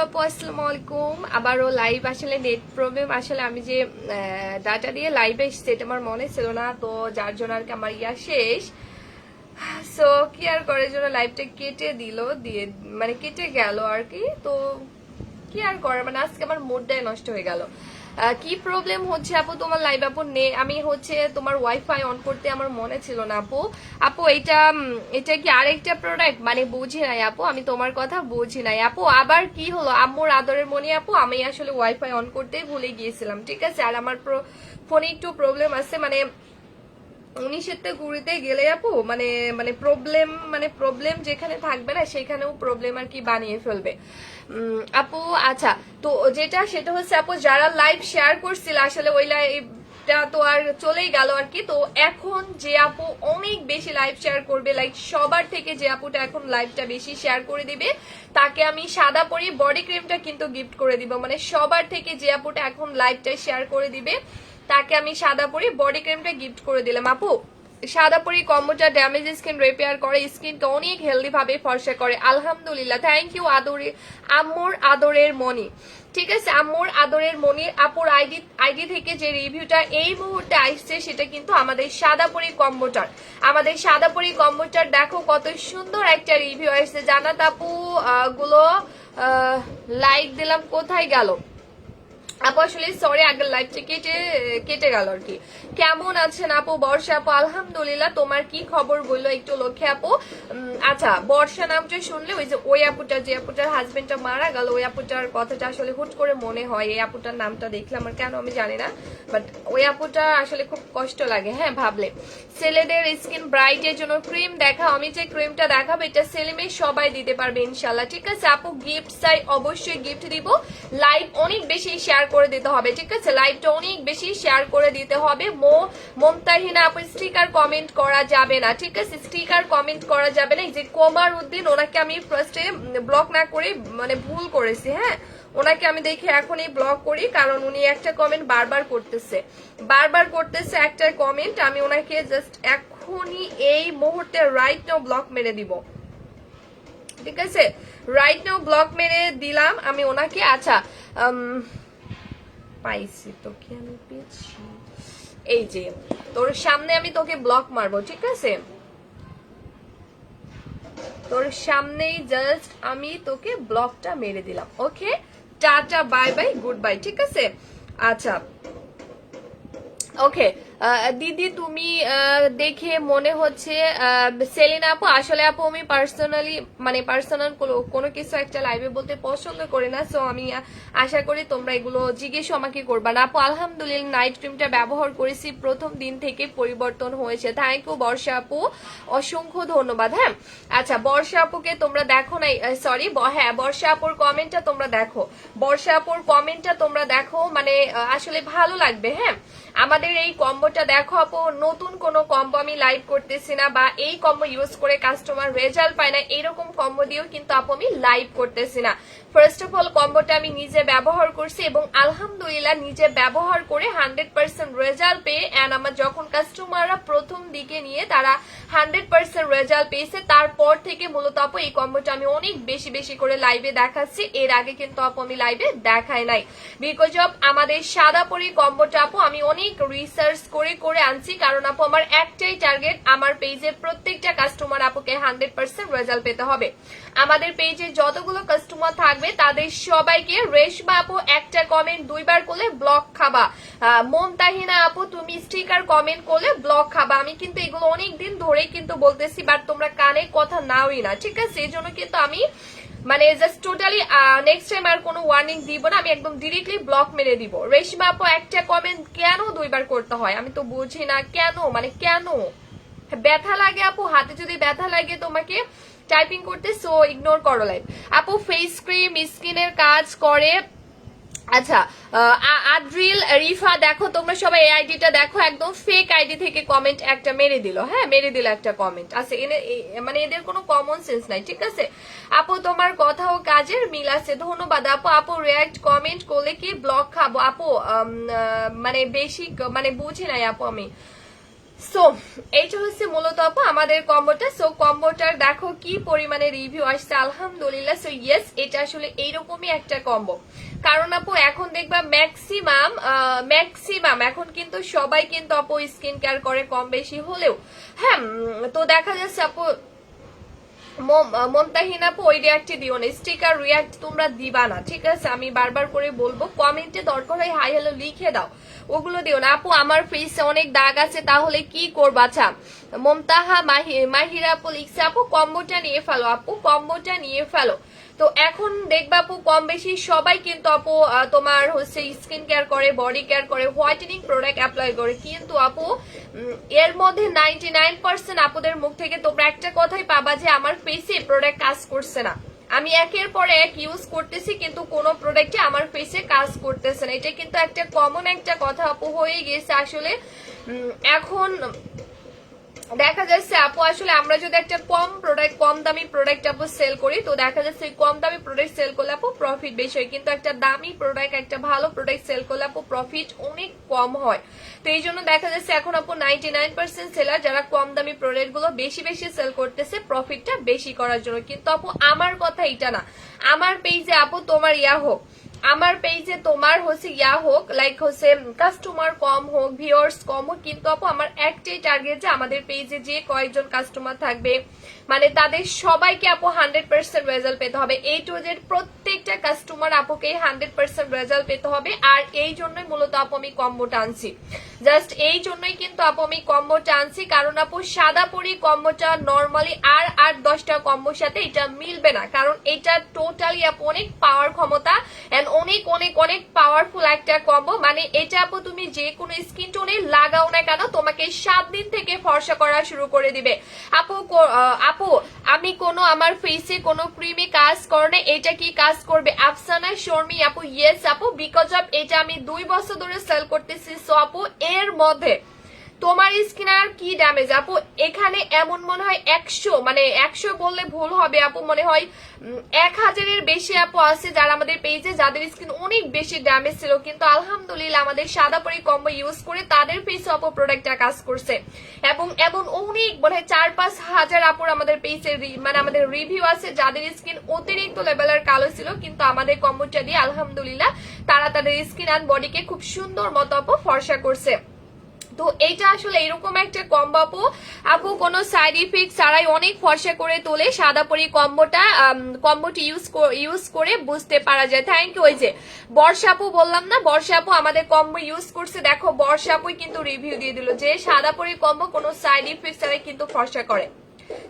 আপু, আসসালামু আলাইকুম। আবারও লাইভ আসলে নেট প্রবলেম, আসলে আমি যে ডাটা দিয়ে লাইভে এসেছি এটা আমার মনে ছিল না, তো যার জন্য আর কি আমার শেষ। সো কি আর করে জন্য লাইভটা কেটে দিল, দিয়ে মানে কেটে গেল আর কি। তো কি আর করে, মানে আজকে আমার মুডটাই নষ্ট হয়ে গেল। কি প্রবলেম হচ্ছে আপু তোমার লাইভ? আপু আমি হচ্ছে তোমার ওয়াইফাই অন করতে আমার মনে ছিল না আপু। আপু এটা কি আরেকটা প্রোডাক্ট? মানে বুঝি নাই আপু, আমি তোমার কথা বুঝি নাই আপু। আবার কি হলো আম্মুর আদরের মনি আপু? আমি আসলে ওয়াইফাই অন করতেই ভুলে গিয়েছিলাম, ঠিক আছে। আর আমার ফোনে একটু প্রবলেম আছে, মানে 19-তে ঘুরিতে গেলে আপু মানে মানে প্রবলেম যেখানে থাকবে না সেখানেও প্রবলেম আর কি বানিয়ে ফেলবে আপু। আচ্ছা, তো সেটা হচ্ছে আপু, যারা লাইভ শেয়ার করছিল আসলে ওই লাইভটা তো আর চলেই গেল আর কি। তো এখন যে আপু অনেক বেশি লাইভ শেয়ার করবে, লাইক সবার থেকে যে আপুটা এখন লাইভটা বেশি শেয়ার করে দিবে তাকে আমি সাদা পরি বডি ক্রিমটা কিন্তু গিফট করে দিব। মানে সবার থেকে যে আপুটা এখন লাইভটা শেয়ার করে দিবে তাকে আমি সাদা পরি বডি ক্রিমটা গিফট করে দিলাম আপু। সাদা পরি কম্বোটা ড্যামেজ স্কিন রিপেয়ার করে, স্কিনকে অনেক হেলদি ভাবে ফর্সা করে। আলহামদুলিল্লাহ, থ্যাংক ইউ আম্মুর আদরের মনি। ঠিক আছে, আম্মুর আদরের মনির আপুর আইডি থেকে যে রিভিউটা এই মুহূর্তে আসছে সেটা কিন্তু আমাদের সাদা পরি কম্বোটার। আমাদের সাদা পরি কম্বোটার দেখো কত সুন্দর একটা রিভিউ আসছে। জানাত আপু গুলো লাইক দিলাম, কোথায় গেল আপু? আসলে সরি, আগের লাইভটা কেটে গেল আর কি। কেমন আছেন আপু? বর্ষা আপু, আলহামদুলিল্লাহ। তোমার কি খবর বললো একটু লক্ষ্যে আপু? আচ্ছা, বর্ষা নামটা শুনলে ওই যে ওই আপুটা, যে আপুটার হাজবেন্ডটা মারা গেল, ওই আপুটার কথাটা আসলে হুট করে মনে হয়। এই আপুটার নামটা দেখলাম, আর কেন আমি জানি না, বাট ওই আপুটা আসলে খুব কষ্ট লাগে হ্যাঁ ভাবলে। ছেলেদের স্কিন ব্রাইটের জন্য ক্রিম দেখাও। আমি যে ক্রিমটা দেখাবো এটা সেলিমে সবাই দিতে পারবে ইনশাল্লাহ, ঠিক আছে আপু। গিফট চাই, অবশ্যই গিফট দিব। লাইভ অনেক বেশি শেয়ার করে দিতে হবে, ঠিক আছে। লাইভটা অনেক বেশি শেয়ার করে দিতে হবে। মমতাহিনা আপু, স্টিকার কমেন্ট করা যাবে না, ঠিক আছে। স্টিকার কমেন্ট করা যাবে না। এই যে কোমার উদ্দিন, ওনাকে আমি ফার্স্টে ব্লক না করে মানে ভুল করেছি, হ্যাঁ। ওনাকে আমি দেখে এখনই ব্লক করি, কারণ উনি একটা কমেন্ট বারবার করতেছে একটা কমেন্ট। আমি ওনাকে জাস্ট এখনই এই মুহূর্তে রাইট নাও ব্লক মেরে দিব, ঠিক আছে। রাইট নাও ব্লক মেরে দিলাম আমি ওনাকে। আচ্ছা, পাইছি তোকে আমি, পেয়েছি। এই যে তোর সামনে আমি তোকে ব্লক মারবো, ঠিক আছে। তোর সামনেই জাস্ট আমি তোকে ব্লকটা মেরে দিলাম। Okay, tata, bye bye, good bye, ঠিক আছে। আচ্ছা ওকে দিদি, তুমি দেখে মনে হচ্ছে সেলিনা আপু। আসলে আপু আমি পার্সোনাল কোনো কিছু একটা লাইভে বলতে পছন্দ করি না, সো আমি আশা করি তোমরা এগুলো জিজ্ঞেস আমাকে করবা না আপু। আলহামদুলিল্লাহ, নাইট ক্রিমটা ব্যবহার করেছি, প্রথম দিন থেকে পরিবর্তন হয়েছে। থ্যাংক ইউ বর্ষা আপু, অসংখ্য ধন্যবাদ। হ্যাঁ আচ্ছা, বর্ষা আপুকে তোমরা দেখো নাই, সরি হ্যাঁ বর্ষা আপুর কমেন্টটা তোমরা দেখো, বর্ষা আপুর কমেন্টটা তোমরা দেখো, মানে আসলে ভালো লাগবে। হ্যাঁ, আমাদের এই কম্বোটা দেখো আপু, নতুন কোনো কম্বো আমি লাইভ করতেছি না, বা এই কম্বো ইউজ করে কাস্টমার রেজাল্ট পায় না এরকম কম্বো দিয়েও কিন্তু আপু আমি লাইভ করতেছি না। ফার্স্ট অফ অল কম্বোটা আমি নিজে ব্যবহার করছি এবং আলহামদুলিল্লাহ নিজে ব্যবহার করে 100% রেজাল্ট পেয়ে, এন্ড আমার যখন কাস্টমাররা প্রথম দিকে নিয়ে তারা 100% রেজাল্ট পেয়েছে, তারপর থেকে মূলত আপু এই কম্বোটা আমি অনেক বেশি বেশি করে লাইভে দেখাচ্ছি। এর আগে কিন্তু আপু আমি লাইভে দেখাই নাই, বিকজ অফ আমাদের সাদা পরি কম্বোটা আপু আমি অনেক রিসার্চ করে আনছি, কারণ আপু আমার একটাই টার্গেট, আমার পেজের প্রত্যেকটা কাস্টমার আপুকে 100% রেজাল্ট পেতে হবে। আমাদের পেজে যতগুলো কাস্টমার থাকবে তাদের সবাইকে রেশমা আপু একটা কমেন্ট 2বার করলে ব্লক খাবা, মমতাহিনা আপু তুমি স্টিকার কমেন্ট করলে ব্লক খাবা। আমি কিন্তু এগুলো অনেক দিন ধরেই কিন্তু বলতেছি, বাট তোমরা কানে কথা নাওই না, ঠিক আছে। এই জন্য কিন্তু আমি মানে জাস্ট টোটালি নেক্সট টাইম আর কোনো ওয়ার্নিং দিব না, আমি একদম ডিরেক্টলি ব্লক মেরে দিব। রেশমা আপু একটা কমেন্ট কেন 2বার করতে হয় আমি তো বুঝি না, কেন মানে কেন? ব্যথা লাগে আপু, হাতে যদি ব্যথা লাগে তোমাকে টাইপিং করতে, সো ইগনোর করো লাইভ। আপু ফেস ক্রিম স্কিনের কাজ করে। আচ্ছা আদ্রিল রিফা, দেখো তোমরা সবাই এই আইডিটা দেখো, একদম ফেক আইডি থেকে কমেন্ট একটা মেরে দিল। হ্যাঁ মেরে দিল একটা কমেন্ট আছে, মানে এদের কোনো কমন সেন্স নাই, ঠিক আছে। আপু তোমার কথা ও কাজের মিল আছে, ধন্যবাদ আপু। আপু রিয়াক্ট কমেন্ট করলে কি ব্লক খাবো আপু? মানে বেশি মানে বুঝি নাই আপু আমি। সো এইটা হচ্ছে মূলত আপু আমাদের কম্বোটা। সো কম্বোটার দেখো কি পরিমাণে রিভিউ আসছে, আলহামদুলিল্লাহ। সো ইয়েস, এটা আসলে এইরকমই একটা কম্বো। কারণ আপু এখন দেখবা ম্যাক্সিমাম এখন কিন্তু সবাই কিন্তু আপু স্কিন কেয়ার করে কম বেশি হলেও। হ্যাঁ, তো দেখা যাচ্ছে আপু মমতাহিন আপু ওই রিয়াক্টটি দিও না, স্টিকার রিয়াক্ট তোমরা দিবা না, ঠিক আছে? আমি বারবার করে বলবো, কমেন্টে দরকার হয় হাই হ্যালো লিখে দাও, ওগুলো দিও না। আপু আমার ফেসে অনেক দাগ আছে, তাহলে কি করবো? আচ্ছা, মমতাহা মাহিরা আপু লিখছে আপু কম্বোটা নিয়ে ফেলো, আপু কম্বোটা নিয়ে ফেলো। তো এখন দেখবা আপু কম বেশি সবাই কিন্তু আপু তোমার হচ্ছে স্কিন কেয়ার করে, বডি কেয়ার করে, হোয়াইটেনিং প্রোডাক্ট অ্যাপ্লাই করে, কিন্তু আপু এর মধ্যে 99% আপুদের মুখ থেকে তোমরা একটা কথাই পাবা যে আমার ফেসে প্রোডাক্ট কাজ করছে না। আমি একের পর এক ইউজ করতেছি কিন্তু কোনো প্রোডাক্টে আমার ফেসে কাজ করতেছে না। এটা কিন্তু একটা কমন একটা কথা আপু হয়ে গিয়েছে আসলে। এখন দেখা যাচ্ছে আপু আসলে আমরা যদি একটা কম দামি প্রোডাক্ট আপু সেল করি, তো দেখা যাচ্ছে কম দামি প্রোডাক্ট সেল করলে আপু প্রফিট বেশি হয়, কিন্তু একটা দামি প্রোডাক্ট, একটা ভালো প্রোডাক্ট সেল করলে আপু প্রফিট অনেক কম হয়। তো এই জন্য দেখা যাচ্ছে এখন আপু 99% সেলার যারা কম দামি প্রোডাক্ট গুলো বেশি বেশি সেল করতেছে প্রফিটটা বেশি করার জন্য। কিন্তু আপু আমার কথা এটা না, আমার পেজে আপু তোমার হোক, আমার পেজে তোমার হচ্ছে হোক, লাইক হচ্ছে কাস্টমার কম হোক, ভিউয়ার্স কম হোক, কিন্তু আপু আমার একটাই টার্গেট যে আমাদের পেজে যে কয়েকজন কাস্টমার থাকবে মানে তাদের সবাইকে আপু 100% রেজাল্ট পেতে হবে। এই টু জেড প্রত্যেকটা কাস্টমার আপুকে 100% রেজাল্ট পেতে হবে। আর এই জন্যই মূলত আপু আমি কম্বোটা আনছি, জাস্ট এই জন্যই কিন্তু আপু আমি কম্বোটা আনছি। কারণ আপু সাদা পরি কম্বোটা নর্মালি আর 8-10টা কম্বোর সাথে এটা মিলবে না, কারণ এটা টোটালি আপু অনেক পাওয়ার ক্ষমতা এন্ড অনেক অনেক অনেক পাওয়ারফুল একটা কম্বো। মানে এটা আপু তুমি যে কোনো স্কিন টোনে লাগাও না কেন তোমাকে 7 দিন থেকে ফর্সা করা শুরু করে দিবে। আপু আমি কোনো আমার ফেসে কোনো ক্রিমে কাজ করে, এটা কি কাজ করবে? আফসানা শর্মি আপু ইয়েস আপু, বিকজ অফ এটা আমি 2 বছর ধরে সেল করতেছি। সো আপু এর মধ্যে তোমার স্কিন আর কি ড্যামেজ আপু, এখানে এমন মনে হয় 100, মানে 100 বললে ভুল হবে আপু, মনে হয় 1000-এর বেশি আপু আছে যারা আমাদের পেজে যাদের স্কিন অনেক বেশি ড্যামেজ ছিল, কিন্তু আলহামদুলিল্লাহ আমাদের সাদা পরি কম্বো ইউজ করে তাদের পেজে আপু প্রোডাক্টটা কাজ করছে। এবং এমন অনেক মনে হয় 4-5 হাজার আপুর আমাদের পেজে মানে আমাদের রিভিউ আছে যাদের স্কিন অতিরিক্ত লেভেলের কালো ছিল, কিন্তু আমাদের কম্বোটা দিয়ে আলহামদুলিল্লাহ তারা তাদের স্কিন অ্যান্ড বডিকে খুব সুন্দর মতো আপু ফর্সা করছে। তো এইটা আসলে এরকম একটা কম্বো আপু কোনো সাইড ইফেক্ট ছাড়াই অনেক ফর্সা করে তোলে। সাদা পরি কম্বোটি ইউজ করে বুঝতে পারা যায়। Thank you. ওই যে বর্ষা আপু বললাম না, বর্ষা আপু আমাদের কম্বো ইউজ করছে, দেখো বর্ষা আপুই কিন্তু রিভিউ দিয়ে দিল যে সাদা পরি কম্বো কোনো সাইড ইফেক্ট ছাড়াই কিন্তু ফর্সা করে।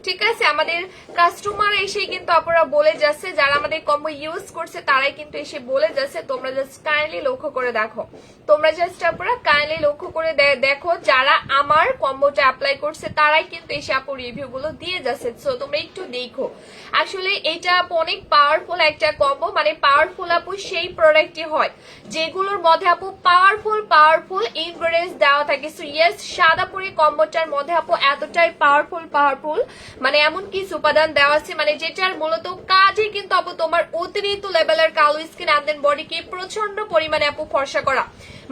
ঠিক আছে, আমাদের কাস্টমার এসে কিন্তু আপনারা বলে যাচ্ছে, যারা আমাদের কম্বো ইউজ করছে তারাই কিন্তু এসে বলে যাচ্ছে। তোমরা জাস্ট কাইন্ডলি লক্ষ্য করে দেখো, তোমরা জাস্ট আপনারা কাইন্ডলি লক্ষ্য করে দেখো, যারা আমার কম্বোটা অ্যাপ্লাই করছে তারাই কিন্তু এসে আপু রিভিউ গুলো দিয়ে যাচ্ছে। সো তোমরা একটু দেখো, আসলে এটা আপু অনেক পাওয়ারফুল একটা কম্বো। মানে পাওয়ারফুল আপু সেই প্রোডাক্টই হয় যেগুলোর মধ্যে আপু পাওয়ারফুল ইনগ্রেডিয়েন্টস দেওয়া থাকে। সো ইয়েস, সাদা পরি কম্বোটার মধ্যে আপু এতটাই পাওয়ারফুল মানে এমন কিছু উপাদান দেওয়া আছে মানে যেটার মূলত কাজই কিন্তু আপু তোমার অতিরিক্ত লেভেলের কালো স্কিন অ্যান্ড দেন বডিকে প্রচন্ড পরিমাণে আপু ফর্সা করা,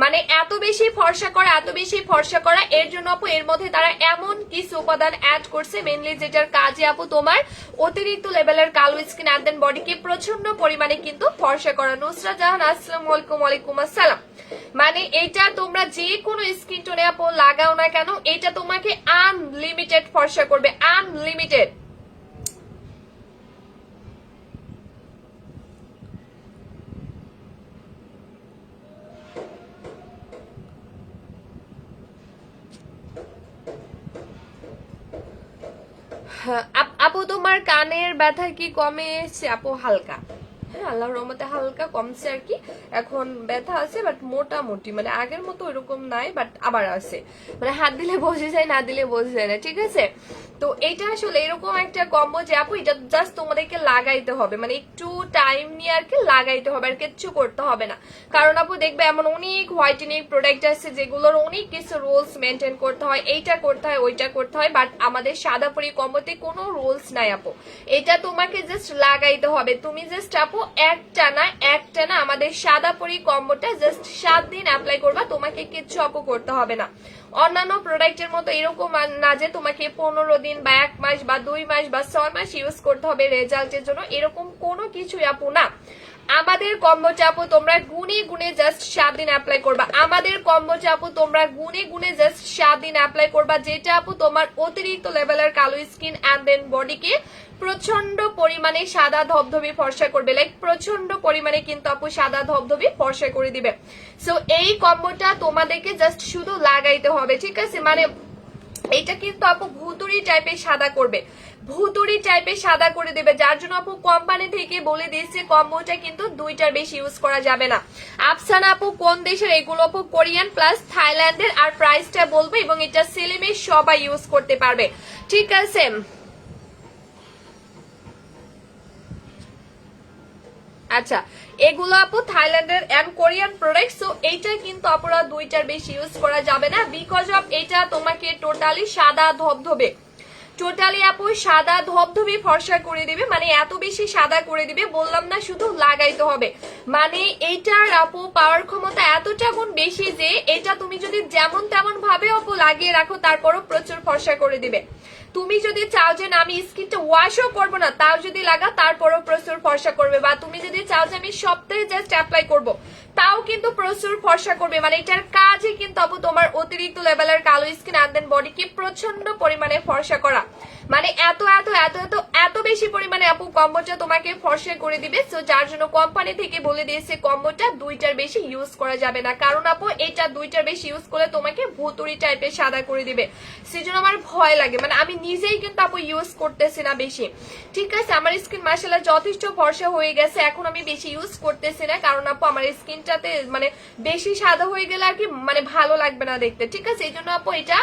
মানে এত বেশি ফর্সা করা। এর জন্য আপু এর মধ্যে তারা এমন কিছু উপাদান অ্যাড করছে মেইনলি যেটার কাজে আপু তোমার অতিরিক্ত লেভেলের কালো স্কিন অ্যান্ড দেন বডিকে প্রচন্ড পরিমাণে কিন্তু ফর্সা করা। নুসরাত জাহান আসসালামু আলাইকুম। ওয়ালাইকুম আসসালাম। মানে এটা তোমরা যে কোনো স্কিন টোনে আপু লাগাও না কেন, এটা তোমাকে আনলিমিটেড ফর্সা করবে, আনলিমিটেড। আপু তোমার কানের ব্যথা কি কমেছে? আপু হালকা, হ্যাঁ আল্লাহর রহমতে হালকা কমছে আর কি। এখন ব্যথা আছে বাট মোটামুটি, মানে আগের মতো ওইরকম নাই, বাট আবার আছে, মানে হাত দিলে বসে যায়, না দিলে বসে যায় না, ঠিক আছে? তো এটা আসলে এরকম একটা কম্বো যে আপু এটা জাস্ট তোমাদেরকে লাগাইতে হবে, মানে একটু টাইম নিয়ে আর কি লাগাইতে হবে, আর কিচ্ছু করতে হবে না। কারণ আপু দেখবে এমন অনেক হোয়াইটেনিং প্রোডাক্ট আছে যেগুলোর অনেক কিছু রুলস মেনটেন করতে হয়, এইটা করতে হয় ওইটা করতে হয়, বাট আমাদের সাদা পরি কম্বোতে কোনো রুলস নাই আপু। এটা তোমাকে জাস্ট লাগাইতে হবে, তুমি জাস্ট আপু একটা না আমাদের সাদা পরি কম্বোটা জাস্ট 7 দিন অ্যাপ্লাই করবা, তোমাকে কিচ্ছু আপু করতে হবে না। অন্যান্য প্রোডাক্টের মতো এরকম না যে তোমাকে 15 দিন বা 1 মাস বা 2 মাস বা 6 মাস ইউজ করতে হবে রেজাল্টের জন্য, এরকম কোনো কিছুই আপু না। আমাদের কম্বোটা আপু তোমরা গুনে গুনে জাস্ট 7 দিন অ্যাপ্লাই করবা। আমাদের কম্বোটা আপু তোমরা গুনে গুনে জাস্ট 7 দিন অ্যাপ্লাই করবা, যেটা আপু তোমার অতিরিক্ত লেভেলের কালো স্কিন অ্যান্ড দেন বডিকে প্রচন্ড পরিমাণে সাদা ধবধবে ফর্সা করবে, লাইক প্রচন্ড পরিমাণে কিন্তু আপু সাদা ধবধবে ফর্সা করে দিবে। সো এই কম্বোটা তোমাদেরকে জাস্ট শুধু লাগাইতে হবে, ঠিক আছে? মানে এটা কিন্তু আপু ভুতুরি টাইপের সাদা করবে, ভুতুরি টাইপের সাদা করে দেবে, যার জন্য আপু কোম্পানি থেকে বলে দিয়েছে কম্বোটা কিন্তু 2টার বেশি ইউজ করা যাবে না। আফসানা আপু কোন দেশের? এগুলো আপু কোরিয়ান প্লাস থাইল্যান্ডের, আর প্রাইসটা বলবো, এবং এটা সেলিমে সবাই ইউজ করতে পারবে, ঠিক আছে? আচ্ছা, এগুলো আপু থাইল্যান্ডের এন্ড কোরিয়ান প্রোডাক্ট। সো এইটা কিন্তু আপনারা 2টার বেশি ইউজ করা যাবে না, বিকজ অফ এটা তোমাকে টোটালি সাদা ধবধবে, টোটালি আপু সাদা ধবধবে ফর্সা করে দিবে, মানে এত বেশি সাদা করে দিবে, বললাম না শুধু লাগাইতে হবে। মানে এইটার আপু পাওয়ার ক্ষমতা এতটা গুণ বেশি যে এটা তুমি যদি যেমন তেমন ভাবে আপু লাগিয়ে রাখো তারপরও প্রচুর ফর্সা করে দিবে। তুমি যদি চাও যে না আমি স্কিনটা ওয়াশও করবো না, তাও যদি লাগা তারপরও প্রচুর ফর্সা করবে, বা তুমি যদি চাও যে আমি সপ্তাহে জাস্ট অ্যাপ্লাই করব, তাও কিন্তু প্রচুর ফর্সা করবে। মানে এটার কাজই কিন্তু আপু তোমার অতিরিক্ত লেভেলের কালো স্কিন অ্যান্ড দেন বডিকে প্রচন্ড পরিমাণে ফর্সা করা, মানে এত এত এত এত এত বেশি পরিমাণে আপু কম্বোটা তোমাকে ফর্সা করে দিবে। সো যার জন্য কোম্পানি থেকে বলে দিয়েছে কম্বোটা 2টার বেশি ইউজ করা যাবে না, কারণ আপু এটা 2টার বেশি ইউজ করলে তোমাকে ভুতুরি টাইপের সাদা করে দিবে, সেজন্য আমার ভয় লাগে। মানে আমি নিজেই কিন্তু আপু ইউজ করতেছি না বেশি, ঠিক আছে? আমার স্কিন মাশাআল্লাহ যথেষ্ট ফর্সা হয়ে গেছে, এখন আমি বেশি ইউজ করতেছি না, কারণ আপু আমার স্কিনটাতে মানে বেশি সাদা হয়ে গেলে আর কি মানে ভালো লাগবে না দেখতে, ঠিক আছে? এই জন্য আপু এটা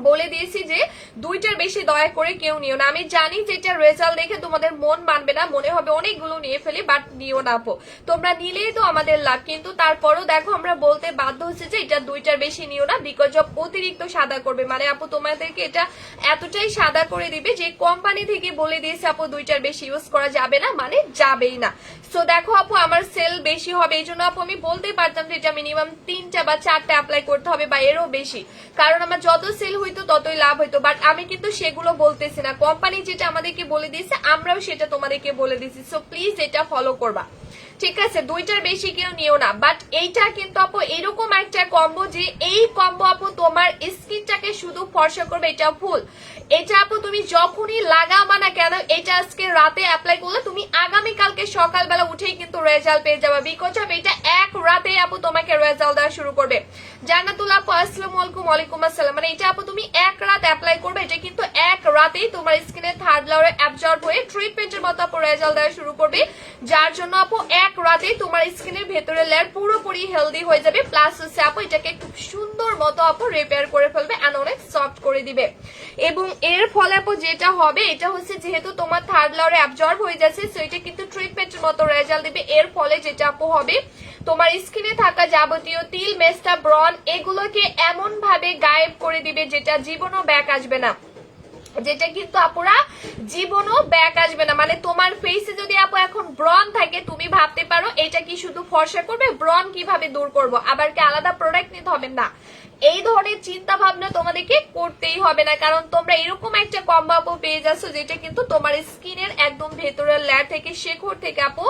বলে দিয়েছি যে 2টার বেশি দয়া করে কেউ নিও না। আমি জানি যে এটা রেজাল্ট দেখে তোমাদের মন মানবে না, মনে হবে অনেকগুলো নিয়ে ফেলি, বাট নিও না আপু, তোমরা নিলেই তো আমাদের লাভ। কিন্তু তারপরও দেখো আমরা বলতে বাধ্য হচ্ছে যে এটা 2টার বেশি নিও না, বিকজ অফ অতিরিক্ত সাদা করবে। মানে আপু তোমাদেরকে এটা এতটাই সাদা করে দিবে যে কোম্পানি থেকে বলে দিয়েছে আপু 2টার বেশি ইউজ করা যাবে না, মানে যাবেই না। সো দেখো আপু আমার সেল বেশি হবে, এই জন্য আপু আমি বলতেই পারতাম যে এটা মিনিমাম 3টা বা 4টা অ্যাপ্লাই করতে হবে বা এরও বেশি, কারণ আমার যত সেল হইতো ততই লাভ হইতো। বাট আমি কিন্তু সেগুলো বলতেছি না, কোম্পানি যেটা আমাদেরকে বলে দিয়েছে আমরাও সেটা তোমাদেরকে বলে দিয়েছি। সো প্লিজ এটা ফলো করবা, ঠিক আছে? 2টার বেশি কেউ নিও না। বাট এইটা কিন্তু আপু এরকম একটা কম্বো যে এই কম্বো আপু তোমার স্কিনটাকে শুধু ফর্সা করবে, এটা ভুল। এটা আপু তুমি যখনই লাগাবা না কেন, এটা আজকে রাতে অ্যাপ্লাই করলে তুমি আগামীকালকে সকালবেলা উঠেই কিন্তু রেজাল্ট পেয়ে যাবে, বিকজ অফ এটা এক রাতে আপু তোমাকে রেজাল্ট দেওয়া শুরু করবে। জান্নাতুল আপু আসসালামু আলাইকুম। ওয়ালাইকুম আসসালাম। মানে এটা আপু তুমি এক রাত অ্যাপ্লাই করবে, এটা কিন্তু এক রাতেই তোমার স্কিনের থার্ড লেয়ারে অ্যাবজর্ব হয়ে ট্রিটমেন্টের মতো আপু রেজাল্ট দেওয়া শুরু করবে, যার জন্য আপু এক রাতেই তোমার স্কিনের ভেতরের লেয়ার পুরোপুরি হেলদি হয়ে যাবে। প্লাস হচ্ছে আপু এটাকে খুব সুন্দর মতো আপু রিপেয়ার করে ফেলবে এন্ড অনেক সফট করে দিবে। এবং এর ফলে আপু যেটা হবে, এটা হচ্ছে যেহেতু তোমার থার্ড লেয়ারে অ্যাবজর্ব হয়ে যাচ্ছে, সো এটা কিন্তু ট্রিটমেন্টের মতো রেজাল্ট দিবে। এর ফলে যেটা আপু হবে, তোমার স্কিনে থাকা যাবতীয় তিল, মেস্তা, ব্রন এগুলোকে এমন ভাবে গায়েব করে দিবে যেটা জীবনও ব্যাক আসবে না, যেটা কিন্তু আপুরা জীবনও ব্যাক আসবে না। মানে তোমার ফেসে যদি আপু এখন ব্রন থাকে, তুমি ভাবতে পারো এটা কি শুধু ফর্সা করবে, ব্রন কিভাবে দূর করব, আবার কি আলাদা প্রোডাক্ট নিতে হবে? না, এই ধরনের চিন্তা ভাবনা তোমাদেরকে করতেই হবে না, কারণ তোমরা এরকম একটা কম্বো আপু পেয়ে যাচ্ছ যেটা কিন্তু তোমার স্কিনের একদম ভেতরের লেয়ার থেকে শেকড় থেকে আপু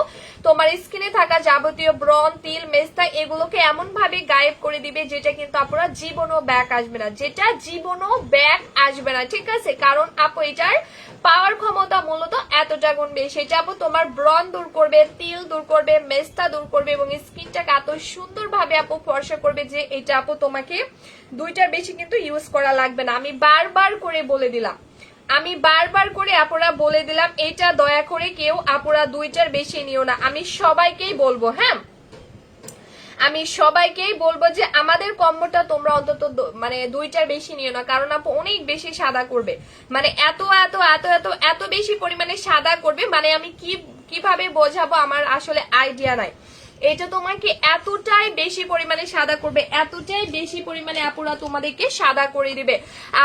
তোমার স্কিনে থাকা যাবতীয় ব্রন, তিল, মেস্তা এগুলোকে এমন ভাবে গায়েব করে দিবে যেটা কিন্তু আপুরা জীবনও ব্যাক আসবে না, যেটা জীবনও ব্যাক আসবে না, ঠিক আছে? কারণ আপু এটার পাওয়ার ক্ষমতা মূলত এতটা গুণ বেশি। এটা আপু তোমার ব্রন দূর করবে, তিল দূর করবে, মেস্তা দূর করবে এবং স্কিনটাকে এত সুন্দর ভাবে আপু ফর্সা করবে যে এটা আপু তোমাকে 2টার বেশি কিন্তু ইউজ করা লাগবে না। আমি বারবার করে বলে দিলাম, আমি বারবার করে আপুরা বলে দিলাম, এটা দয়া করে কেউ আপুরা 2টার বেশি নিও না। আমি সবাইকেই বলবো, হ্যাঁ আমি সবাইকেই বলবো যে আমাদের কম্বোটা তোমরা অন্তত মানে 2টার বেশি নিও না, কারণ আপু অনেক বেশি সাদা করবে, মানে এত এত এত এত এত বেশি পরিমাণে সাদা করবে, মানে আমি কিভাবে বোঝাবো আমার আসলে আইডিয়া নাই। এটা তোমাকে এতটাই বেশি পরিমাণে সাদা করবে, এতটাই বেশি পরিমাণে আপুরা তোমাদেরকে সাদা করে দিবে।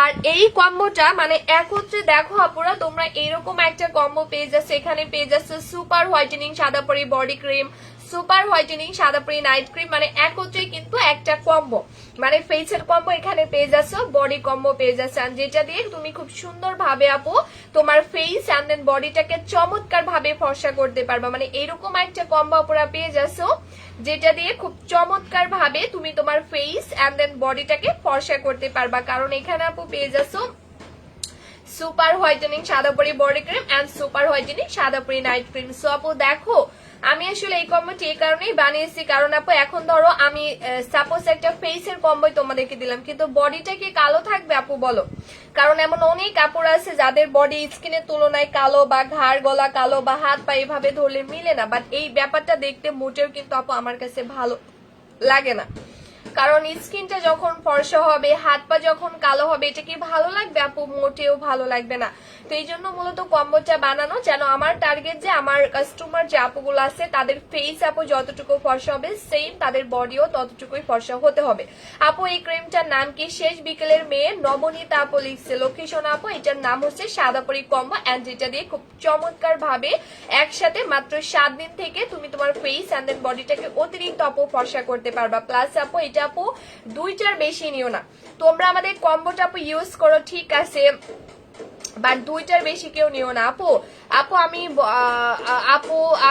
আর এই কম্বোটা মানে একত্রে দেখো আপুরা তোমরা এরকম একটা কম্বো পেয়ে যাচ্ছে। এখানে পেয়ে যাচ্ছে super whitening Sada Pori body cream, super whitening Sada Pori night cream, মানে একত্রে কিন্তু একটা কম্বো, মানে ফেসের কম্বো এখানে পেয়ে যাচ্ছ, বডি কম্বো পেয়ে যাচ্ছে, যেটা দিয়ে তুমি খুব সুন্দর ভাবে আপু তোমার ফেস এন্ড দেন বডিটাকে চমৎকার ভাবে ফর্সা করতে পারবা। মানে এরকম একটা কম্বো আপুরা পেয়ে যাচ্ছ যেটা দিয়ে খুব চমৎকার ভাবে তুমি তোমার ফেস এন্ড দেন বডিটাকে ফর্সা করতে পারবা। কারণ এখানে আপু পেয়ে যাচ্ছ super whitening Sada Pori body cream and super whitening Sada Pori night cream. So আপু দেখো আমি আসলে এই কম্বোটি এই কারণেই বানিয়েছি, কারণ আপু এখন ধরো আমি সাপোজ একটা ফেসের কম্বোই তোমাদেরকে দিলাম, কিন্তু বডিটা কি কালো থাকবে আপু বলো? কারণ এমন অনেক কাপড় আছে যাদের বডি স্কিনের তুলনায় কালো, বা ঘাড় গলা কালো, বা হাত পা এভাবে ধরলে মিলে না, বাট এই ব্যাপারটা দেখতে মোটেও কিন্তু আপু আমার কাছে ভালো লাগে না। কারণ স্কিনটা যখন ফর্সা হবে, হাত পা যখন কালো হবে, এটা কি ভালো লাগবে আপু? মোটেও ভালো লাগবে না। তো এই জন্য মূলত কম্বোটা বানানো, যেন আমার টার্গেট যে আমার কাস্টমার যে আপুগুলো আছে তাদের ফেস আপু যতটুকু ফর্সা হবে সেম তাদের বডিও ততটুকুই ফর্সা হতে হবে। আপু এই ক্রিমটার নাম কি? শেষ বিকেলের মেয়ে নবনীতা আপু লিখছে। লোকেশন আপু এটার নাম হচ্ছে সাদাপরি কম্বো, এন্ড যেটা দিয়ে খুব চমৎকার ভাবে একসাথে মাত্র 7 দিন থেকে তুমি তোমার ফেস এন্ড দেন বডিটাকে অতিরিক্ত আপু ফর্সা করতে পারবা। প্লাস আপু এটা আপু 2টার বেশি নিও না তোমরা, আমাদের কম্বোটা আপু ইউজ করো ঠিক আছে, বাট 2টার বেশি কেউ নিও না আপু।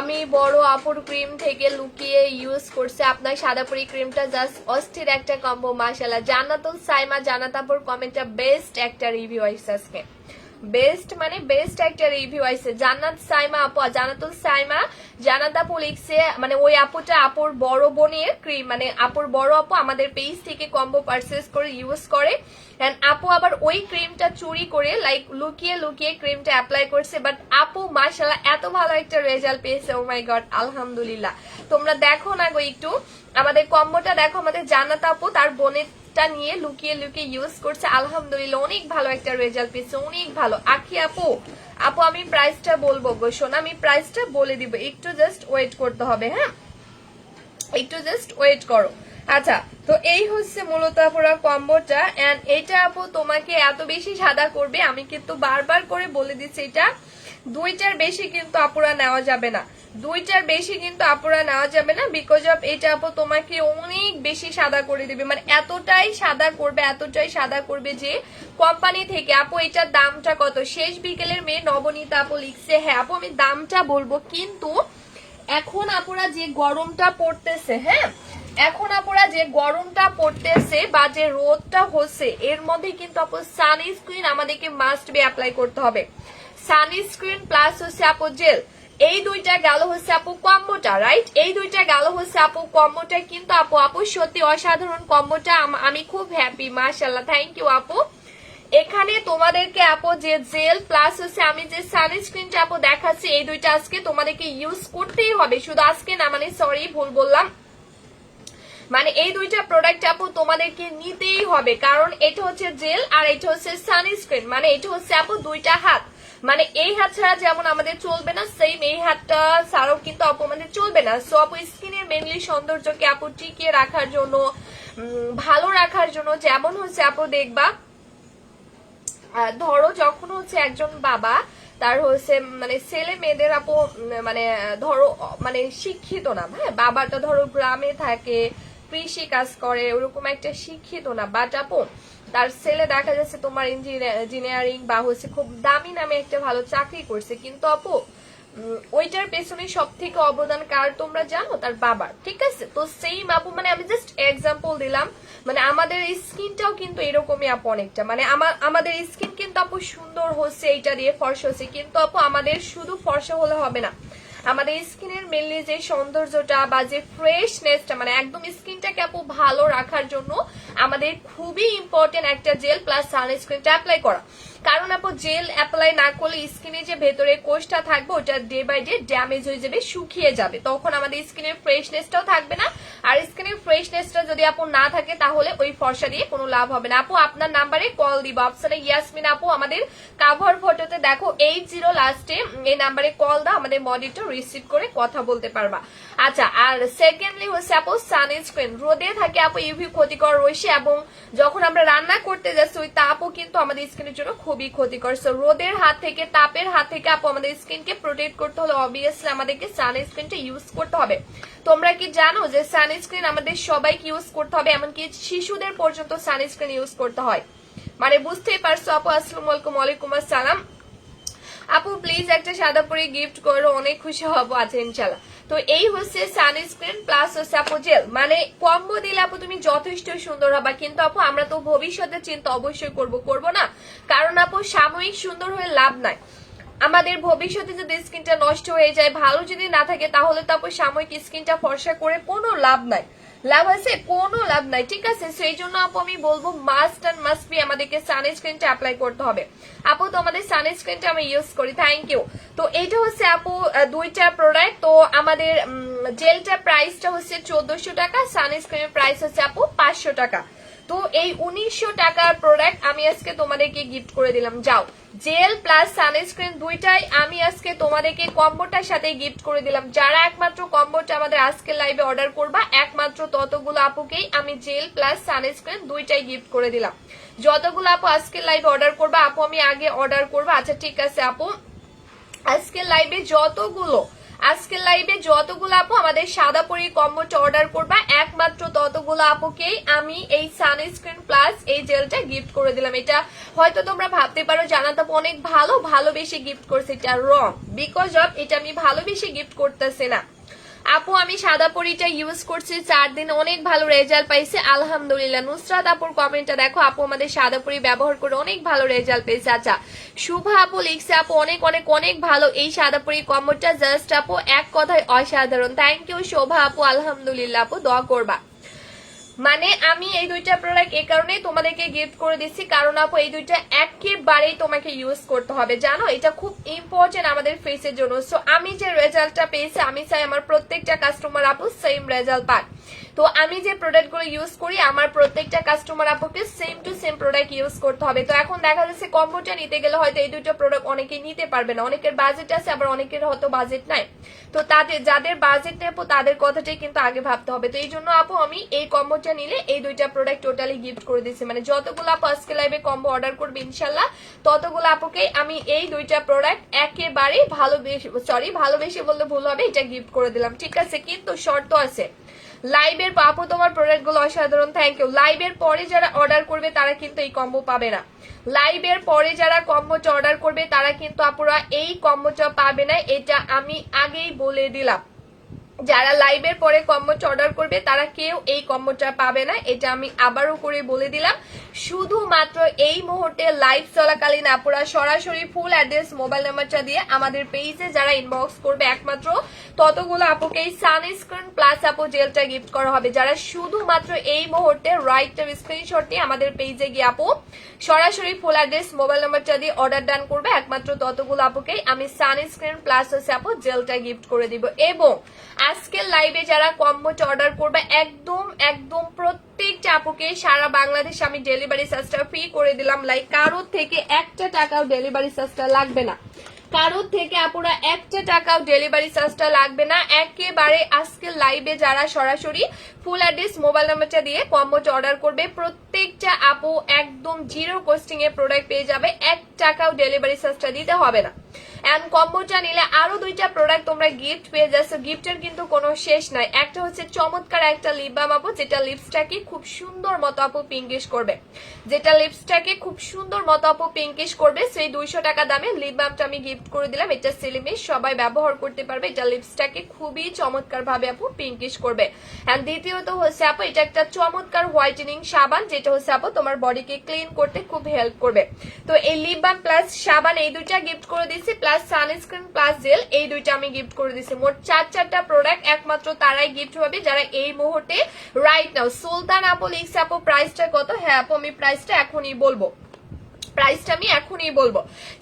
আমি বড় আপুর ক্রিম থেকে লুকিয়ে ইউজ করছে আপনার সাদাপুরি ক্রিমটা, জাস্ট অস্থির একটা কম্বো মাশাআল্লাহ। জান্নাতুল সাইমা জান্নাত আপুর কমেন্টটা বেস্ট একটা রিভিউ আইছে আজকে, বেস্ট মানে বেস্ট একটা রিভিউ আইছে। জান্নাত সাইমা আপু, জান্নাতুল সাইমা জান্নাত আপু লিখছে, মানে ওই আপুটা আপুর বড় বোনের ক্রিম, মানে আপুর বড় আপু আমাদের পেজ থেকে কম্বো পারচেজ করে ইউজ করে, এন্ড আপু আবার ওই ক্রিমটা চুরি করে লাইক লুকিয়ে লুকিয়ে ক্রিমটা অ্যাপ্লাই করছে, বাট আপু মাশাআল্লাহ এত ভালো একটা রেজাল্ট পেয়েছে। ও মাই গড, আলহামদুলিল্লাহ। তোমরা দেখো না গো একটু আমাদের কম্বোটা দেখো, আমাদের জান্নাত আপু তার বোনের নিয়ে লুকিয়ে লুকিয়ে ইউজ করছে, আলহামদুলিল্লাহ অনেক ভালো একটা রেজাল্ট পেয়েছে, অনেক ভালো। আখি আপু আমি প্রাইসটা বলবো গো শোনা, আমি প্রাইসটা বলে দিব, একটু জাস্ট ওয়েট করতে হবে, হ্যাঁ একটু জাস্ট ওয়েট করো। আচ্ছা, তো এই হচ্ছে মূলত আপুরা কম্বোটা, এন্ড এটা আপু তোমাকে এত বেশি সাদা করবে, আমি কিন্তু বারবার করে বলে দিচ্ছি এটা 2টার বেশি কিন্তু আপুরা নেওয়া যাবে না, 2টার বেশি কিন্তু আপুরা নেওয়া যাবে না, বিকজ অফ এটা আপু তোমাকে অনেক বেশি সাদা করে দিবে, মানে এতটাই সাদা করবে, এতটাই সাদা করবে যে কোম্পানি থেকে। আপু এটার দামটা কত? শেষ বিকেলের মেয়ে নবনীতা আপু লিখছে। হ্যাঁ আপু আমি দামটা বলবো, কিন্তু এখন আপুরা যে গরমটা পড়তেছে, হ্যাঁ এখন আপুরা যে গরমটা পড়তেছে বা যে রোদটা হচ্ছে, এর মধ্যে কিন্তু আপু সানস্ক্রিন আমাদেরকে মাস্ট বি অ্যাপ্লাই করতে হবে। সানস্ক্রিন প্লাস হচ্ছে আপু জেল, এই 2টা গেল হচ্ছে আপু কম্বোটা, রাইট? এই 2টা গেল হচ্ছে আপু কম্বোটা, কিন্তু আপু সত্যি অসাধারণ কম্বোটা, আমি খুব হ্যাপি মাশাআল্লাহ, থ্যাংক ইউ আপু। এখানে তোমাদেরকে আপু যে জেল প্লাস হচ্ছে আমি যে সানস্ক্রিনটা আপু দেখাচ্ছি, এই 2টা আজকে তোমাদেরকে ইউজ করতেই হবে, শুধু আজকে না, মানে সরি ভুল বললাম, মানে এই 2টা প্রোডাক্ট আপু তোমাদেরকে নিতেই হবে, কারণ এটা হচ্ছে জেল আর এটা হচ্ছে সানস্ক্রিন, মানে এটা হচ্ছে আপু 2টা হাত, মানে এই হাত ছাড়া যেমন আমাদের চলবে না, সেম এই হাতটা ছাড়াও কিন্তু আপু আমাদের চলবে না। সো আপু স্কিনের মেনলি সৌন্দর্যকে আপু টিকিয়ে রাখার জন্য, ভালো রাখার জন্য, যেমন হচ্ছে আপু দেখবা ধরো যখন হচ্ছে একজন বাবা তার হচ্ছে মানে ছেলে মেয়েদের আপু মানে ধরো মানে শিক্ষিত না, হ্যাঁ বাবাটা ধরো গ্রামে থাকে, কৃষি কাজ করে, ওরকম একটা শিক্ষিত না, বাট আপু তার ছেলে দেখা যাচ্ছে তোমার ইঞ্জিনিয়ারিং বা হচ্ছে খুব দামি নামে একটা ভালো চাকরি করছে, কিন্তু আপু ওইটার পেছনে সব থেকে অবদান কার তোমরা জানো? তার বাবার, ঠিক আছে? তো সেম আপু, মানে আমি জাস্ট এক্সাম্পল দিলাম, মানে আমাদের স্কিনটাও কিন্তু এরকমই আপু অনেকটা, মানে আমাদের স্কিন কিন্তু আপু সুন্দর হচ্ছে এইটা দিয়ে, ফর্সা হচ্ছে, কিন্তু আপু আমাদের শুধু ফর্সা হলে হবে না, আমাদের স্কিনের মেনলি যে সৌন্দর্যটা বা যে ফ্রেশনেসটা, মানে একদম স্কিনটাকে আপু ভালো রাখার জন্য আমাদের খুবই ইম্পর্টেন্ট একটা জেল প্লাস সানস্ক্রিনটা অ্যাপ্লাই করা। কারণ আপু জেল অ্যাপ্লাই না করলে স্কিনে যে ভেতরে কোষটা থাকবে ওটা ডে বাই ডে ড্যামেজ হয়ে যাবে, শুকিয়ে যাবে, তখন আমাদের স্কিনের ফ্রেশনেসটাও থাকবে না, আর স্কিনের ফ্রেশনেসটা যদি আপু না থাকে তাহলে ওই ফর্সা দিয়ে কোনো লাভ হবে না। আপু আপনার নাম্বারে কল দিব, অপশনে ইয়াসমিন আপু আমাদের কাভার ফটোতে দেখো 80 লাস্টে, এই নাম্বারে কল দাও, আমাদের মনিটর রিসিভ করে কথা বলতে পারবা। আচ্ছা, আর সেকেন্ডলি হচ্ছে আপু সানস্ক্রিন। রোদে থাকে আপু ইউভি ক্ষতিকর রশ্মি, এবং যখন আমরা রান্না করতে যাচ্ছি ওই তাপও কিন্তু আমাদের স্কিনের জন্য খুবই ক্ষতিকর। সো রোদের হাত থেকে, তাপের হাত থেকে আপু আমাদের স্কিনকে প্রোটেক্ট করতে হলে অবভিয়াসলি আমাদেরকে সানস্ক্রিনটা ইউজ করতে হবে। তোমরা কি জানো যে সানস্ক্রিন আমাদের সবাইকে ইউজ করতে হবে, এমনকি শিশুদের পর্যন্ত সানস্ক্রিন ইউজ করতে হয়, মানে বুঝতেই পারছো আপু। আসসালামু আলাইকুম। ওয়ালাইকুম আসসালাম আপু, প্লিজ একটা সাদা পরি গিফট করো, অনেক খুশি হব। আচ্ছা ইনশাল্লাহ। তো এই হচ্ছে সানস্ক্রিন প্লাস হচ্ছে আপু জেল, মানে কম্বো দিলে আপু তুমি যথেষ্ট সুন্দর হবা। কিন্তু আপু আমরা তো ভবিষ্যতে চিন্তা অবশ্যই করব না, কারণ আপু সাময়িক সুন্দর হয়ে লাভ নাই। আমাদের ভবিষ্যতে যদি স্কিনটা নষ্ট হয়ে যায়, ভালো যদি না থাকে, তাহলে তো আপু সাময়িক স্কিনটা ফর্সা করে কোনো লাভ নাই। লাভ আছে? কোনো লাভ নাই, ঠিক আছে। সেই জন্য আপু আমি বলবো মাস্ট অ্যান্ড মাস্ট বি আমাদেরকে সানস্ক্রিনটা অ্যাপ্লাই করতে হবে। আপু তো আমাদের সানস্ক্রিনটা আমি ইউজ করি, থ্যাংক ইউ। তো এইটা হচ্ছে আপু দুইটা প্রোডাক্ট। তো আমাদের জেলটার প্রাইসটা হচ্ছে 1400 টাকা, সানস্ক্রিনের প্রাইস হচ্ছে আপু 500 টাকা। তো এই 1900 টাকার প্রোডাক্ট আমি আজকে তোমাদেরকে গিফট করে দিলাম। যাও, জেল প্লাস সানস্ক্রিন দুইটাই আমি আজকে তোমাদেরকে কম্বোটার সাথে গিফট করে দিলাম। যারা একমাত্র কম্বোটা আমাদের আজকের লাইভে অর্ডার করবা, একমাত্র ততগুলো আপুকেই আমি জেল প্লাস সানস্ক্রিন দুইটাই গিফট করে দিলাম। যতগুলো আপু আজকের লাইভে অর্ডার করবা, আপু আমি আগে অর্ডার করবো। আচ্ছা ঠিক আছে আপু, আজকের লাইভে যতগুলো আপু আমাদের সাদা পরি কম্বোটা অর্ডার করবা, একমাত্র ততগুলো আপুকেই আমি এই সানস্ক্রিন প্লাস এই জেলটা গিফট করে দিলাম। এটা হয়তো তোমরা ভাবতে পারো জানাত আপু অনেক ভালোবেসে গিফট করছে, এটা রং, বিকজ অফ এটা আমি ভালোবেসে গিফট করতেছি না আপু। আমি সাদা পরিটা ইউজ করছি 4 দিন, অনেক ভালো রেজাল্ট পাইছে আলহামদুলিল্লাহ। নুসরাত আপুর কমেন্টটা দেখো, আপু আমাদের সাদা পরি ব্যবহার করে অনেক ভালো রেজাল্ট পেয়েছে। আচ্ছা, শুভা আপু লিখছে আপু অনেক অনেক অনেক ভালো এই সাদা পরি কম্বোটা, জাস্ট আপু এক কথায় অসাধারণ। থ্যাংক ইউ শোভা আপু, আলহামদুলিল্লাহ আপু, দোয়া করবা। মানে আমি এই দুইটা প্রোডাক্ট এই কারণে তোমাদেরকে গিফট করে দিচ্ছি, কারণ আপু এই দুইটা একেবারেই তোমাকে ইউজ করতে হবে, জানো এটা খুব ইম্পর্টেন্ট আমাদের ফেসের জন্য। সো আমি যে রেজাল্টটা পেয়েছি, আমি চাই আমার প্রত্যেকটা কাস্টমার আপু সেম রেজাল্ট পাক। তো আমি যে প্রোডাক্টগুলো ইউজ করি, আমার প্রত্যেকটা কাস্টমার আপুকে same to same product use করতে হবে। তো এখন দেখা যাচ্ছে কম্বোটা নিতে গেলে হয়তো এই দুটো প্রোডাক্ট অনেকেই নিতে পারবে না, অনেকের বাজেট আছে, আবার অনেকের হয়তো বাজেট নাই। তো তাদের যাদের বাজেট নেই আপু, তাদের কথাটাই কিন্তু আগে ভাবতে হবে। তো এই জন্য আপু আমি এই কম্বোটা নিলে এই দুইটা প্রোডাক্ট টোটালি গিফট করে দিচ্ছি। মানে যতগুলো আপু আজকে লাইভে কম্বো অর্ডার করবে ইনশাল্লাহ, ততগুলো আপুকে আমি এই দুইটা প্রোডাক্ট একেবারে ভালোবেসে বললে ভুল হবে, এটা গিফট করে দিলাম, ঠিক আছে। কিন্তু শর্ত আছে, লাইভের আপু তোমার প্রোডাক্ট গুলো অসাধারণ, থ্যাংক ইউ। লাইভের পরে যারা অর্ডার করবে তারা কিন্তু এই কম্বো পাবে না। লাইভের পরে যারা কম্বোটা অর্ডার করবে তারা কিন্তু আপুরা এই কম্বোটা পাবে না, এটা আমি আগেই বলে দিলাম। যারা লাইভের পরে কম্বোটা অর্ডার করবে তারা কেউ এই কম্বোটা পাবে না, এটা আমি আবারও করে বলে দিলাম। শুধুমাত্র এই মুহূর্তে লাইভ চলাকালীন আপুরা সরাসরি ফুল অ্যাড্রেস মোবাইল নাম্বারটা দিয়ে আমাদের পেজে যারা ইনবক্স করবে, একমাত্র ততগুলো আপুকে এই সানস্ক্রিন প্লাস আপু জেলটা গিফট করা হবে। যারা শুধুমাত্র এই মুহূর্তে রাইট স্ক্রিনশট নিয়ে আমাদের পেজে গিয়ে আপু সরাসরি ফুল অ্যাড্রেস মোবাইল নাম্বারটা দিয়ে অর্ডার ডান করবে, একমাত্র ততগুলো আপুকেই আমি সানস্ক্রিন প্লাস হচ্ছে আপু জেলটা গিফট করে দিব। এবং আজকের লাইভে যারা কম্বোটা অর্ডার করবে, একদম প্রত্যেকটা আপুকে সারা বাংলাদেশ আমি ডেলিভারি চার্জটা ফ্রি করে দিলাম। লাইক কারোর থেকে একটা টাকাও ডেলিভারি চার্জটা লাগবে না, কারোর থেকে আপুরা একটা টাকাও ডেলিভারি চার্জটা লাগবে না। একেবারে আজকে লাইভে যারা সরাসরি ফুল অ্যাড্রেস মোবাইল নাম্বারটা দিয়ে কম্বোটা অর্ডার করবে, প্রত্যেকটা আপু একদম জিরো কস্টিং এ প্রোডাক্ট পেয়ে যাবে, 1 টাকাও ডেলিভারি চার্জটা দিতে হবে না। এন্ড কম্বোটা নিলে আরো দুইটা প্রোডাক্ট তোমরা গিফট পেয়ে যাচ্ছ, গিফটের কিন্তু কোনো শেষ নাই। একটা হচ্ছে চমৎকার একটা লিপ বাম আপু, যেটা লিপসটাকে খুব সুন্দর মতো আপু পিঙ্কিশ করবে, সেই 200 টাকা দামে লিপ বামটা আমি গিফট করে দিলাম। এটা সিলিমিশ, সবাই ব্যবহার করতে পারবে, এটা লিপসটাকে খুবই চমৎকার ভাবে আপু পিঙ্কিশ করবে। এন্ড দ্বিতীয়ত হচ্ছে আপু এটা একটা চমৎকার হোয়াইটেনিং সাবান, যেটা হচ্ছে আপু তোমার বডিকে ক্লিন করতে খুব হেল্প করবে। তো এই লিপ বাম প্লাস সাবান এই দুইটা গিফট করে দিচ্ছি, প্লাস সানস্ক্রিন প্লাস জেল এই দুইটা আমি গিফট করে দিচ্ছি। মোট 4টা প্রোডাক্ট একমাত্র তারাই গিফট হবে যারা এই মুহূর্তে রাইট নাও। সুলতান আপু লিখছে আপু প্রাইসটা কত? হ্যাঁ আপু আমি প্রাইসটা এখনই বলবো। প্রাইসটা আমি এখনই বলবো।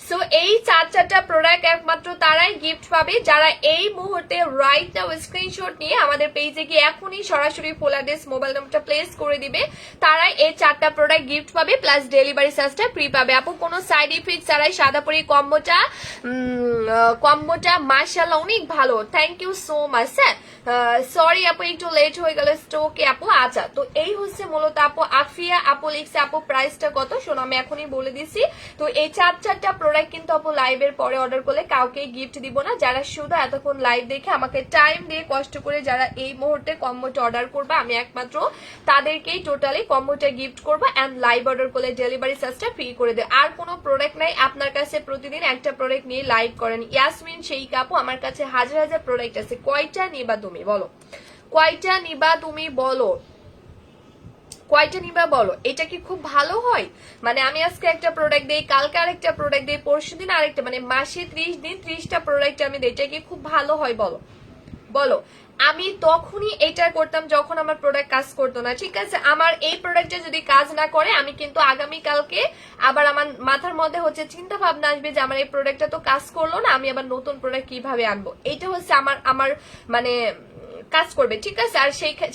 সো এই চারটা প্রোডাক্ট একমাত্র তারাই গিফট পাবে যারা এই মুহূর্তে রাইট নাও স্ক্রিনশট নিয়ে আমাদের পেজে গিয়ে এখনই সরাসরি ফুল অ্যাড্রেস মোবাইল নাম্বারটা প্লেস করে দিবে, তারাই এই চারটা প্রোডাক্ট গিফট পাবে প্লাস ডেলিভারি চার্জটা ফ্রি পাবে। আপু কোনো সাইড ইফেক্ট ছাড়াই সাদাপুরি কম্বোটা মাশাআল্লাহ অনেক ভালো, thank you so much. Sir sorry আপু একটু লেট হয়ে গেল স্টকে আপু। আচ্ছা তো এই হচ্ছে মূলত আপু আফিয়া আপু লিখছে আপু প্রাইসটা কত, শোনো আমি এখনই বলে দিছি। তো এই চারটা প্রোডাক্ট কিন্তু আপু লাইভের পরে অর্ডার করলে কাউকে গিফট দিব না, যারা শুধু এতক্ষণ লাইভ দেখে আমাকে টাইম দিয়ে কষ্ট করে যারা এই মুহূর্তে কম্বোটা অর্ডার করবে আমি একমাত্র তাদেরকেই টোটালি কম্বোটা গিফট করবো এন্ড লাইভ অর্ডার করলে ডেলিভারি চার্জটা ফ্রি করে দেয়। আর কোনো প্রোডাক্ট নাই, আপনার কাছে প্রতিদিন একটা প্রোডাক্ট নিয়ে লাইভ করেন। ইয়াসমিন সেই কাপু আমার কাছে হাজার হাজার প্রোডাক্ট আছে, কয়টা নিবা তুমি বলো, কয়টা নিবা তুমি বলো, কয়টা নিবা বলো। এটা কি খুব ভালো হয়? মানে আমি আজকে একটা প্রোডাক্ট দিই, কালকে আরেকটা প্রোডাক্ট দিই, পরশু দিন আরেকটা, মানে মাসে 30 দিন 30টা প্রোডাক্ট আমি দিই, এটা কি খুব ভালো হয় বলো বলো। আমি তখনই এটা করতাম যখন আমার প্রোডাক্ট কাজ করতো না, ঠিক আছে। আমার এই প্রোডাক্টটা যদি কাজ না করে আমি কিন্তু আগামীকালকে আবার আমার মাথার মধ্যে হচ্ছে চিন্তা ভাবনা আসবে যে আমার এই প্রোডাক্টটা তো কাজ করলো না, আমি আবার নতুন প্রোডাক্ট কিভাবে আনবো, এটা হচ্ছে আমার মানে কাজ করবে, ঠিক আছে। আর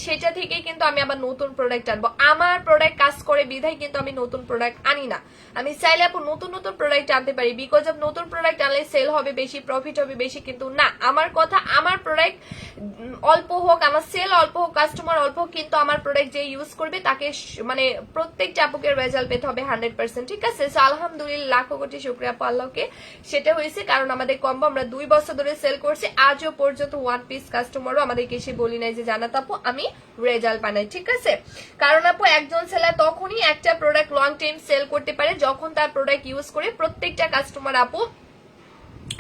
সেটা থেকেই কিন্তু আমি আবার নতুন প্রোডাক্ট আনবো। আমার প্রোডাক্ট কাজ করে বিধায় কিন্তু আমি নতুন প্রোডাক্ট আনি না। আমি চাইলে আপু নতুন নতুন প্রোডাক্ট আনতে পারি, বিকজ অফ নতুন প্রোডাক্ট আনলে সেল হবে বেশি, প্রফিট হবে বেশি, কিন্তু না, আমার কথা আমার প্রোডাক্ট অল্প হোক, আমার সেল অল্প হোক, কাস্টমার অল্প হোক, কিন্তু আমার প্রোডাক্ট যে ইউজ করবে তাকে মানে প্রত্যেকটা আপুকে রেজাল্ট পেতে হবে 100%, ঠিক আছে। সো আলহামদুলিল্লাহ লাখো কোটি শুকরিয়া আপু আল্লাহকে, সেটা হয়েছে কারণ আমাদের কম্বো আমরা 2 বছর ধরে সেল করছি, আজও পর্যন্ত 1 পিস কাস্টমারও আমাদেরকে এসে বলি নাই যে জানাত আপু আমি রেজাল্ট বানাই, ঠিক আছে। কারণ আপু একজন সেলার তখনই একটা প্রোডাক্ট লং টাইম সেল করতে পারে যখন তার প্রোডাক্ট ইউজ করে প্রত্যেকটা কাস্টমার আপু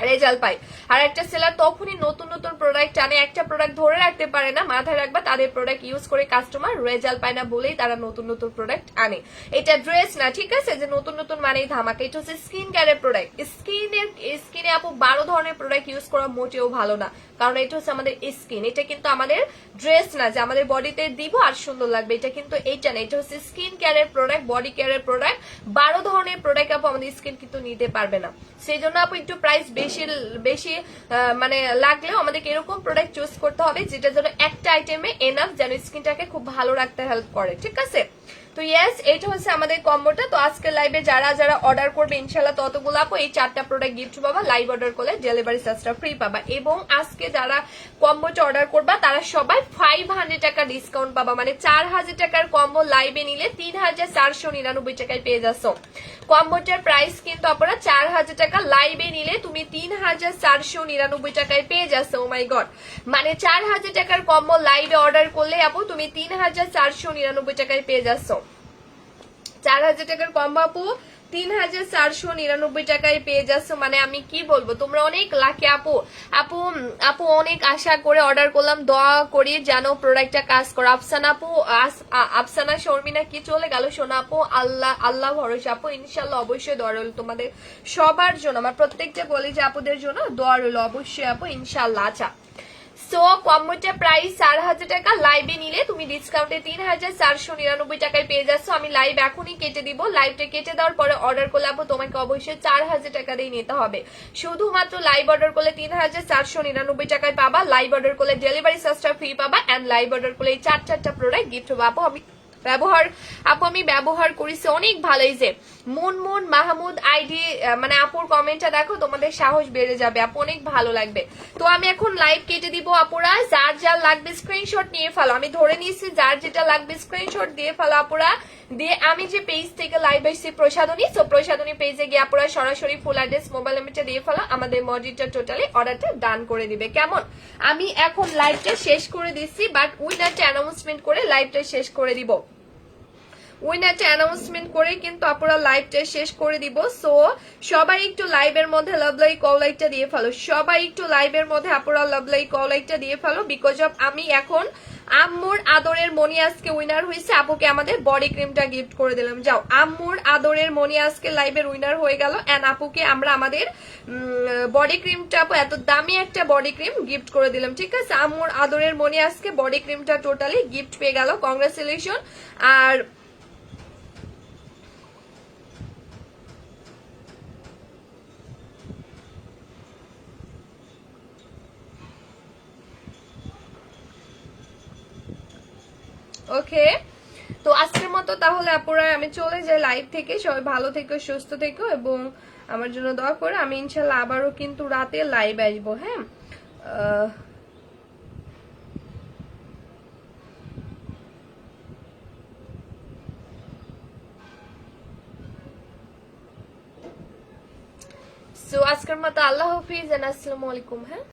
রেজাল্ট পাই। আর একটা সেলার তখনই নতুন নতুন প্রোডাক্ট আনে, একটা প্রোডাক্ট ধরে রাখতে পারে না, মাথায় রাখবা তাদের প্রোডাক্ট ইউজ করে কাস্টমার রেজাল্ট পায় না বলেই তারা নতুন নতুন প্রোডাক্ট আনে। এটা ড্রেস না, ঠিক আছে, যে নতুন নতুন মানেই ধামাকা। এটা হচ্ছে স্কিন কেয়ারের প্রোডাক্ট, স্কিনে আপু 12 ধরনের প্রোডাক্ট ইউজ করা মোটেও ভালো না, কারণ এটা হচ্ছে আমাদের স্কিন, এটা কিন্তু আমাদের ড্রেস না যে আমাদের বডিতে দিব আর সুন্দর লাগবে, এটা কিন্তু এইটা না, এটা হচ্ছে স্কিন কেয়ারের প্রোডাক্ট, বডি কেয়ারের প্রোডাক্ট। 12 ধরনের প্রোডাক্ট আপু আমাদের স্কিন কিন্তু নিতে পারবে না, সেই জন্য আপু একটু প্রাইস বেশি মানে লাগলেও আমাদেরকে এরকম প্রোডাক্ট চুজ করতে হবে যেটা যেন একটা আইটেমে এনাফ যেন স্কিনটাকে খুব ভালো রাখতে হেল্প করে, ঠিক আছে। তো ইয়েস, এটা হচ্ছে আমাদের কম্বোটা। তো আজকে লাইভে যারা যারা অর্ডার করবে ইনশাল্লাহ ততগুলো আপু এই 4টা প্রোডাক্ট গিফট পাবা, লাইভ অর্ডার করলে ডেলিভারি চার্জটা ফ্রি পাবা। এবং আজকে যারা কম্বোটা অর্ডার করবা তারা সবাই 500 টাকা ডিসকাউন্ট পাবা, মানে 4000 টাকার কম্বো লাইভে নিলে 3499 টাকায় পেয়ে যাচ্ছ। কম্বোটার প্রাইস কিন্তু আপনারা 4000 টাকা, লাইভে নিলে তুমি 3499 টাকায় পেয়ে যাচ্ছ। ও মাই গড, মানে 4000 টাকার কম্বো লাইভে অর্ডার করলে আপু তুমি 3499 টাকায় পেয়ে যাচ্ছ। 4000 টাকার কম্বো আপু 3499 টাকায় পেয়ে যাচ্ছ, মানে আমি কি বলবো, তোমরা অনেক লাকি আপু। আপু আপু অনেক আশা করে অর্ডার করলাম, দোয়া করি যেন প্রোডাক্টটা কাজ করে। আফসানা আপু, আফসানা শর্মিনা কি চলে গেল সোনা আপু, আল্লাহ ভরসা আপু, ইনশাল্লাহ অবশ্যই দোয়া রইল তোমাদের সবার জন্য, আমার প্রত্যেকটা বলি যে আপুদের জন্য দোয়া রইল অবশ্যই আপু, ইনশাল্লাহ। আচ্ছা সো কম্বোটা প্রাইস 4000 টাকা, লাইভে নিলে তুমি ডিসকাউন্টে 3499 টাকায় পেয়ে যাচ্ছ। আমি লাইভ এখনই কেটে দিব, লাইভটা কেটে দেওয়ার পরে অর্ডার করলে আপু তোমাকে অবশ্যই 4000 টাকা দিয়ে নিতে হবে। শুধুমাত্র লাইভ অর্ডার করলে 3499 টাকায় পাবা, লাইভ অর্ডার করলে ডেলিভারি চার্জটা ফ্রি পাবা এন্ড লাইভ অর্ডার করলে এই 4টা প্রোডাক্ট গিফট হবে। আপু আমি ব্যবহার করেছি অনেক ভালো। এই যে মুনমুন মাহমুদ আইডি, মানে আপুর কমেন্টটা দেখো তোমাদের সাহস বেড়ে যাবে আপু, অনেক ভালো লাগবে। তো আমি এখন লাইভ কেটে দিব, আপুরা যার যার লাগবে স্ক্রিনশট নিয়ে ফেলো, আমি ধরে নিয়েছি যার যেটা লাগবে স্ক্রিনশট দিয়ে ফেলো আপুরা, দিয়ে আমি যে পেজ থেকে লাইভ আসছি প্রসাদনী, সো প্রসাদনী পেজে গিয়ে আপুরা সরাসরি ফুল অ্যাড্রেস মোবাইল নাম্বারটা দিয়ে ফেলো, আমাদের মডিটা টোটালি অর্ডারটা ডান করে দিবে, কেমন। আমি এখন লাইভটা শেষ করে দিচ্ছি, বাট উইনারটা অ্যানাউন্সমেন্ট করে লাইভটা শেষ করে দিব, উইনারটা অ্যানাউন্সমেন্ট করে কিন্তু আপনারা লাইভটা শেষ করে দিব। সো সবাই একটু লাইভের মধ্যে লাভলাই কল লাইকটা দিয়ে ফেলো, সবাই একটু লাইভের মধ্যে আপনারা লাভলাই কল লাইকটা দিয়ে ফেলো, বিকজ অফ আমি এখন আম্মুর আদরের মনি আজকে উইনার হয়েছে, আপুকে আমাদের বডি ক্রিমটা গিফট করে দিলাম। যাও, আম্মুর আদরের মনি আজকে লাইভের উইনার হয়ে গেল এন্ড আপুকে আমরা আমাদের বডি ক্রিমটা, আপু এত দামি একটা বডি ক্রিম গিফট করে দিলাম, ঠিক আছে। আম্মুর আদরের মনি আজকে বডি ক্রিমটা টোটালি গিফট পেয়ে গেল, কংগ্রাচুলেশন। আর ওকে, তো আজকের মতো তাহলে আপুরা আমি চলে যাই লাইভ থেকে। সবাই ভালো থেকো, সুস্থ থেকো এবং আমার জন্য দোয়া করে। আমি ইনশাল্লাহ আবারও কিন্তু রাতে লাইভ আসবো। হ্যাঁ, সো আজকের মতো আল্লাহ হাফিজ এন্ড আসসালামু আলাইকুম। হ্যাঁ।